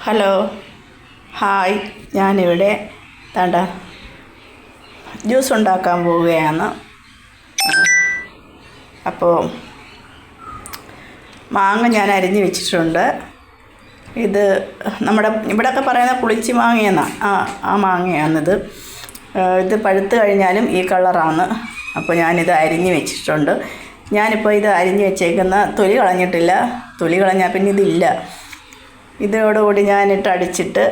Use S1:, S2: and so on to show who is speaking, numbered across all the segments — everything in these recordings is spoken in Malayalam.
S1: ഹലോ ഹായ്, ഞാനിവിടെ തണ്ട ജ്യൂസ് ഉണ്ടാക്കാൻ പോവുകയാണ്. അപ്പോൾ മാങ്ങ ഞാൻ അരിഞ്ഞ് വെച്ചിട്ടുണ്ട്. ഇത് നമ്മുടെ ഇവിടെയൊക്കെ പറയുന്ന പുളിച്ചി മാങ്ങയെന്നാണ്. ആ മാങ്ങയാണിത്. ഇത് പഴുത്ത് കഴിഞ്ഞാലും ഈ കളറാണ്. അപ്പോൾ ഞാനിത് അരിഞ്ഞ് വെച്ചിട്ടുണ്ട്. ഞാനിപ്പോൾ ഇത് അരിഞ്ഞ് വെച്ചേക്കുന്ന തൊലി കളഞ്ഞിട്ടില്ല. തൊലി കളഞ്ഞാൽ പിന്നെ ഇതില്ല. ഇതോടുകൂടി ഞാനിട്ട് അടിച്ചിട്ട്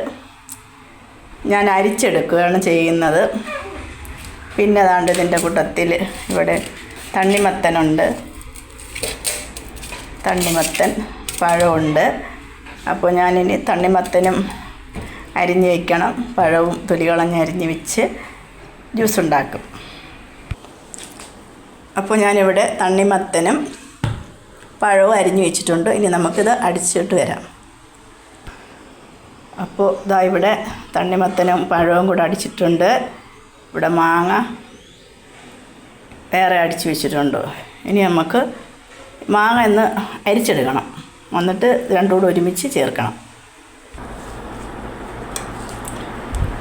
S1: ഞാൻ അരിച്ചെടുക്കുകയാണ് ചെയ്യുന്നത്. പിന്നെ അതാണ്ട് ഇതിൻ്റെ കൂട്ടത്തിൽ ഇവിടെ തണ്ണിമത്തനുണ്ട്, തണ്ണിമത്തൻ പഴമുണ്ട്. അപ്പോൾ ഞാനിനി തണ്ണിമത്തനും അരിഞ്ഞ് വയ്ക്കണം. പഴവും തൊലി കളഞ്ഞ് അരിഞ്ഞ് വെച്ച് ജ്യൂസ് ഉണ്ടാക്കും. അപ്പോൾ ഞാനിവിടെ തണ്ണിമത്തനും പഴവും അരിഞ്ഞ് വെച്ചിട്ടുണ്ട്. ഇനി നമുക്കിത് അടിച്ചിട്ട് വരാം. അപ്പോൾ ഇതാ ഇവിടെ തണ്ണിമത്തനും പഴവും കൂടെ അടിച്ചിട്ടുണ്ട്. ഇവിടെ മാങ്ങ വേറെ അടിച്ച് വെച്ചിട്ടുണ്ട്. ഇനി നമുക്ക് മാങ്ങ ഒന്ന് അരിച്ചെടുക്കണം. എന്നിട്ട് രണ്ടും കൂടെ ഒരുമിച്ച് ചേർക്കണം.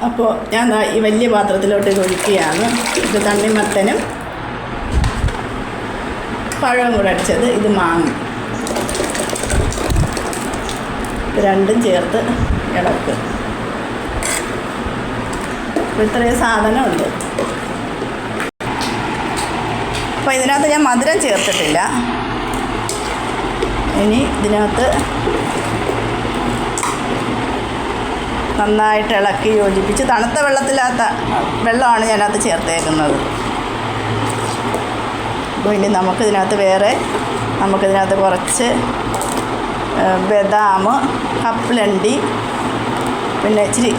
S1: അപ്പോൾ ഞാൻ ഈ വലിയ പാത്രത്തിലോട്ട് ഇത് ഒഴിക്കുകയാണ്. ഇത് തണ്ണിമത്തനും പഴവും കൂടെ അടിച്ചത്, ഇത് മാങ്ങ, ഇത് രണ്ടും ചേർത്ത് ഇളക്കുക. അപ്പോൾ ഇത്രയും സാധനമുണ്ട്. അപ്പോൾ ഇതിനകത്ത് ഞാൻ മധുരം ചേർത്തിട്ടില്ല. ഇനി ഇതിനകത്ത് നന്നായിട്ട് ഇളക്കി യോജിപ്പിച്ച് തണുത്ത വെള്ളമാണ് ഞാനത് ചേർത്തേക്കുന്നത്. അപ്പോൾ ഇനി നമുക്കിതിനകത്ത് കുറച്ച് ബദാം, കപ്പലണ്ടി, പിന്നെ ഇച്ചിരി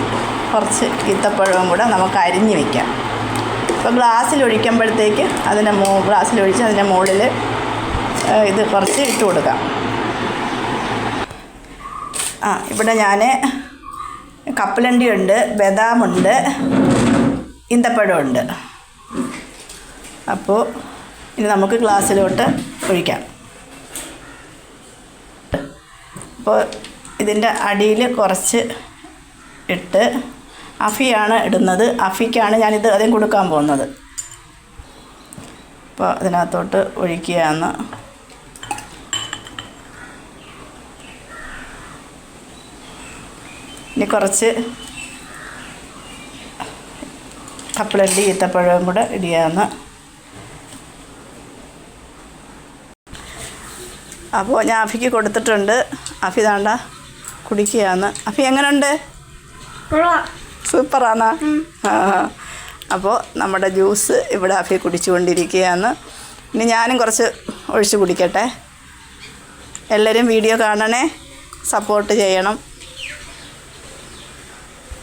S1: കുറച്ച് ഈത്തപ്പഴവും കൂടെ നമുക്ക് അരിഞ്ഞ് വയ്ക്കാം. അപ്പോൾ ഗ്ലാസ്സിലൊഴിക്കുമ്പോഴത്തേക്ക് ഗ്ലാസ്സിലൊഴിച്ച് അതിൻ്റെ മുകളിൽ ഇത് കുറച്ച് ഇട്ട് കൊടുക്കാം. ഇവിടെ ഞാൻ കപ്പലണ്ടിയുണ്ട്, ബദാമുണ്ട്, ഈന്തപ്പഴമുണ്ട്. അപ്പോൾ ഇനി നമുക്ക് ഗ്ലാസ്സിലോട്ട് ഒഴിക്കാം. അപ്പോൾ ഇതിൻ്റെ അടിയിൽ കുറച്ച് ഇട്ട് അഫിയാണ് ഇടുന്നത്. അഫിക്കാണ് ഞാനിത് ആദ്യം കൊടുക്കാൻ പോകുന്നത്. അപ്പോൾ ഇതിനകത്തോട്ട് ഒഴിക്കുകയാണ്. ഇനി കുറച്ച് കപ്പലണ്ടി ഈത്തപ്പഴവും കൂടെ ഇടുകയാണ്. അപ്പോൾ ഞാൻ അഫിക്ക് കൊടുത്തിട്ടുണ്ട്. അഫി താണ്ട കുടിക്കുകയാണ്. അഫി എങ്ങനെയുണ്ട്? സൂപ്പറാണ്. അപ്പോൾ നമ്മുടെ ജ്യൂസ് ഇവിടെ അഫി കുടിച്ചുകൊണ്ടിരിക്കുകയാണ്. ഇനി ഞാനും കുറച്ച് ഒഴിച്ച് കുടിക്കട്ടെ. എല്ലാവരും വീഡിയോ കാണണേ, സപ്പോർട്ട് ചെയ്യണം.